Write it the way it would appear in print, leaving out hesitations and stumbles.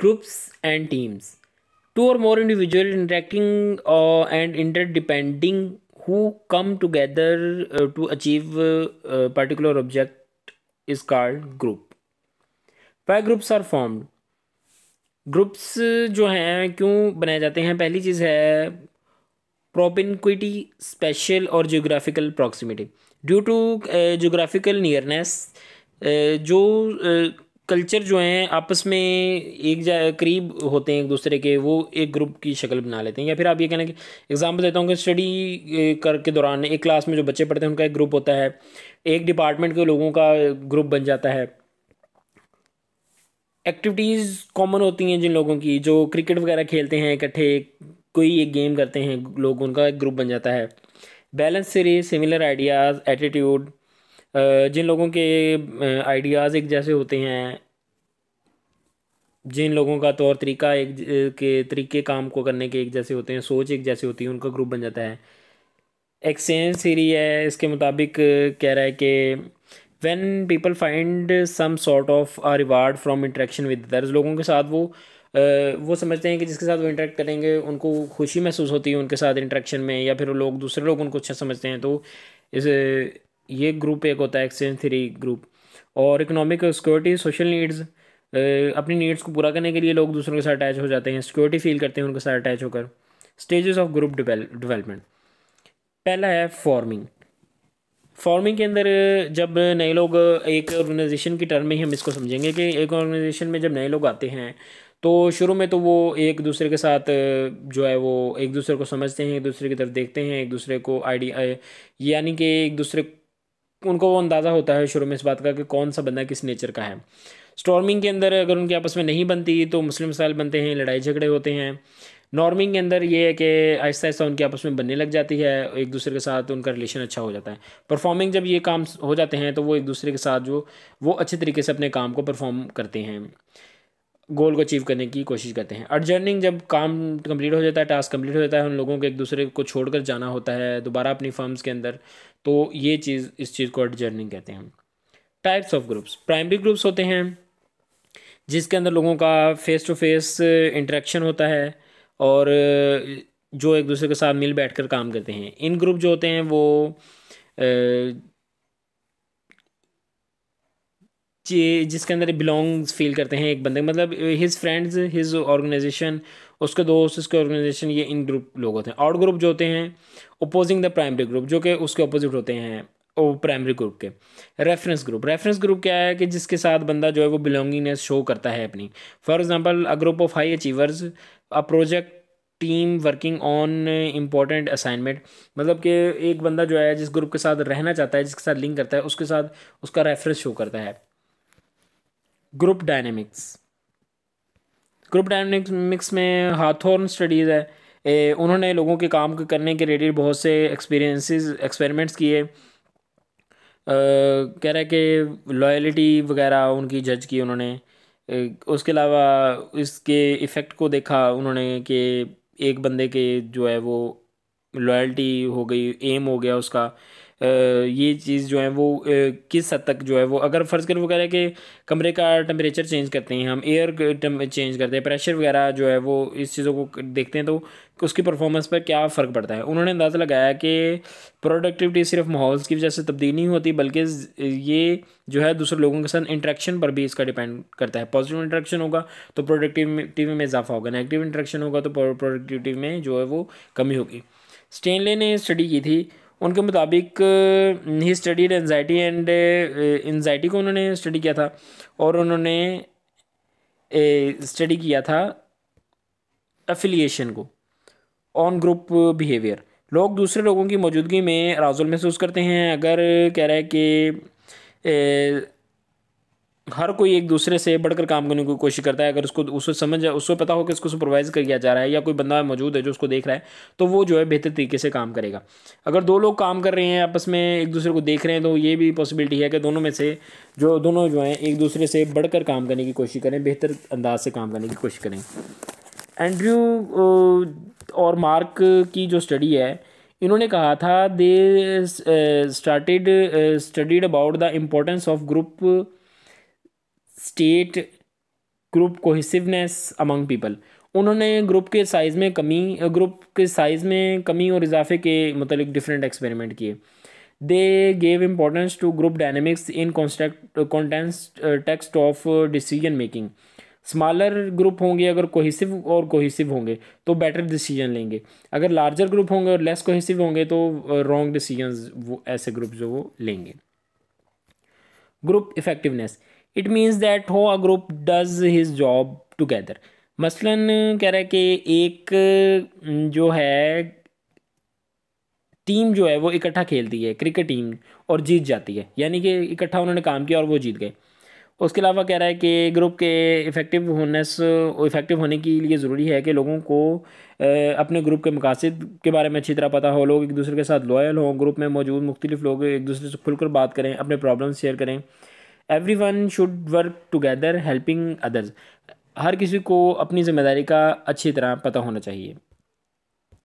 Groups and teams. Two or more individuals interacting and interdepending who come together to achieve a particular object is called group. Why groups are formed? Groups जो हैं क्यों बनाए जाते हैं? पहली चीज़ है प्रोपिनक्विटी, स्पेशल और geographical proximity. Due to geographical nearness, जो कल्चर जो हैं आपस में एक करीब होते हैं एक दूसरे के, वो एक ग्रुप की शक्ल बना लेते हैं। या फिर आप ये कहना कि एग्जांपल देता हूँ कि स्टडी कर के दौरान एक क्लास में जो बच्चे पढ़ते हैं उनका एक ग्रुप होता है, एक डिपार्टमेंट के लोगों का ग्रुप बन जाता है। एक्टिविटीज़ कॉमन होती हैं जिन लोगों की, जो क्रिकेट वगैरह खेलते हैं इकट्ठे, कोई एक गेम करते हैं लोग, उनका एक ग्रुप बन जाता है। Balance series, similar ideas, attitude, जिन लोगों के आइडियाज़ एक जैसे होते हैं, जिन लोगों का तौर तरीका के तरीके काम को करने के एक जैसे होते हैं, सोच एक जैसी होती है, उनका ग्रुप बन जाता है। एक्सचेंज थ्योरी है, इसके मुताबिक कह रहा है कि when people find some sort of a reward from interaction with others, लोगों के साथ वो समझते हैं कि जिसके साथ वो इंटरेक्ट करेंगे उनको खुशी महसूस होती है उनके साथ इंटरेक्शन में, या फिर लोग दूसरे लोग उनको अच्छा समझते हैं, तो इस ये ग्रुप एक होता है एक्सचेंज थ्योरी ग्रुप। और इकोनॉमिक सिक्योरिटी, सोशल नीड्स, अपनी नीड्स को पूरा करने के लिए लोग दूसरों के साथ अटैच हो जाते हैं, सिक्योरिटी फील करते हैं उनके साथ अटैच होकर। Stages of group development. पहला है फॉर्मिंग। फॉर्मिंग के अंदर जब नए लोग, एक ऑर्गेनाइजेशन की टर्म में ही हम इसको समझेंगे कि एक ऑर्गेनाइजेशन में जब नए लोग आते हैं तो शुरू में तो वो एक दूसरे के साथ जो है वो एक दूसरे को समझते हैं, एक दूसरे की तरफ देखते हैं, एक दूसरे को आइडिया, यानी कि एक दूसरे, उनको वो अंदाज़ा होता है शुरू में इस बात का कि कौन सा बंदा किस नेचर का है। स्टॉर्मिंग के अंदर अगर उनके आपस में नहीं बनती तो मुस्लिम मसाइल बनते हैं, लड़ाई झगड़े होते हैं। नॉर्मिंग के अंदर ये है कि आहिस्ता आहिस्ता उनके आपस में बनने लग जाती है, एक दूसरे के साथ उनका रिलेशन अच्छा हो जाता है। परफॉर्मिंग, जब ये काम हो जाते हैं तो वो एक दूसरे के साथ जो वो अच्छे तरीके से अपने काम को परफॉर्म करते हैं, गोल को अचीव करने की कोशिश करते हैं। अर्जर्निंग, जब काम कंप्लीट हो जाता है, टास्क कंप्लीट हो जाता है, उन लोगों को एक दूसरे को छोड़कर जाना होता है दोबारा अपनी फर्म्स के अंदर, तो ये चीज़, इस चीज़ को अर्जर्निंग कहते हैं। Types of groups. Primary groups होते हैं जिसके अंदर लोगों का फेस टू फेस इंटरेक्शन होता है और जो एक दूसरे के साथ मिल बैठकर काम करते हैं। इन ग्रुप जो होते हैं वो जिसके अंदर बिलोंग्स फील करते हैं एक बंदे, मतलब हिज फ्रेंड्स, हिज ऑर्गेनाइजेशन, उसके दोस्त, उसके ऑर्गेनाइजेशन, ये इन ग्रुप लोग होते हैं। आउट ग्रुप जो होते हैं ओपोजिंग द प्राइमरी ग्रुप, जो कि उसके अपोजिट होते हैं वो प्राइमरी ग्रुप के। Reference group. रेफरेंस ग्रुप क्या है कि जिसके साथ बंदा जो है वो बिलोंगिंगनेस शो करता है अपनी। For example a group of high achievers, a project team working on important assignment, मतलब कि एक बंदा जो है जिस ग्रुप के साथ रहना चाहता है, जिसके साथ लिंक करता है, उसके साथ उसका रेफरेंस शो करता है। Group dynamics. ग्रुप डायनेमिक्स में हाथोर्न स्टडीज़ है, उन्होंने लोगों के काम को करने के रिलेटेड बहुत से एक्सपेरिमेंट्स किए। कह रहा है कि लॉयल्टी वगैरह उनकी जज की उन्होंने। उसके अलावा इसके इफ़ेक्ट को देखा उन्होंने कि एक बंदे के जो है वो लॉयल्टी हो गई, एम हो गया उसका। ये चीज़ जो है वो किस हद तक जो है वो, अगर फ़र्ज़ करें वो कह रहे हैं कि कमरे का टेम्परेचर चेंज करते हैं हम, एयर चेंज करते हैं, प्रेशर वगैरह जो है वो इस चीज़ों को देखते हैं तो उसकी परफॉर्मेंस पर क्या फ़र्क पड़ता है। उन्होंने अंदाज़ा लगाया कि प्रोडक्टिविटी सिर्फ माहौल की वजह से तब्दील नहीं होती, बल्कि ये जो है दूसरे लोगों के साथ इंटरेक्शन पर भी इसका डिपेंड करता है। पॉजिटिव इंटरेक्शन होगा तो प्रोडक्टिविटी में इजाफा होगा, नेगेटिव इंटरेक्शन होगा तो प्रोडक्टिविटी में जो है वो कमी होगी। स्टेनले ने स्टडी की थी, उनके मुताबिक he studied anxiety and anxiety को उन्होंने स्टडी किया था, और उन्होंने स्टडी किया था एफिलिएशन को, ऑन ग्रुप बिहेवियर। लोग दूसरे लोगों की मौजूदगी में अराजुल महसूस करते हैं। अगर कह रहा है कि हर कोई एक दूसरे से बढ़कर काम करने की कोशिश करता है, अगर उसको उसको समझ उसको पता हो कि इसको सुपरवाइज किया जा रहा है या कोई बंदा मौजूद है जो उसको देख रहा है, तो वो जो है बेहतर तरीके से काम करेगा। अगर दो लोग काम कर रहे हैं आपस में एक दूसरे को देख रहे हैं, तो ये भी पॉसिबिलिटी है कि दोनों में से दोनों जो हैं एक दूसरे से बढ़कर काम करने की कोशिश करें, बेहतर अंदाज से काम करने की कोशिश करें। एंड्रयू और मार्क की जो स्टडी है, इन्होंने कहा था they studied about the importance of group state group cohesiveness among people, उन्होंने ग्रुप के साइज़ में कमी और इजाफे के मतलब डिफरेंट एक्सपेरिमेंट किए। They gave importance to group dynamics in context of decision making. Smaller group होंगे अगर कोहेसिव होंगे तो बेटर डिसीजन लेंगे, अगर लार्जर ग्रुप होंगे और लेस कोहेसिव होंगे तो रॉन्ग डिसीजंस वो ऐसे ग्रुप जो वो लेंगे। Group effectiveness, it means that how a group does his job together. मसलन कह रहा है कि एक जो है टीम जो है वो इकट्ठा खेलती है क्रिकेट टीम और जीत जाती है, यानी कि इकट्ठा उन्होंने काम किया और वो जीत गए। उसके अलावा कह रहा है कि ग्रुप के इफ़ेक्टिव होने के लिए ज़रूरी है कि लोगों को अपने ग्रुप के मकासद के बारे में अच्छी तरह पता हो, लोग एक दूसरे के साथ लॉयल हों, ग्रुप में मौजूद मुख्तलिफ लोग एक दूसरे से खुलकर बात करें, अपने प्रॉब्लम्स शेयर करें। Every one should work together helping others, हर किसी को अपनी ज़िम्मेदारी का अच्छी तरह पता होना चाहिए।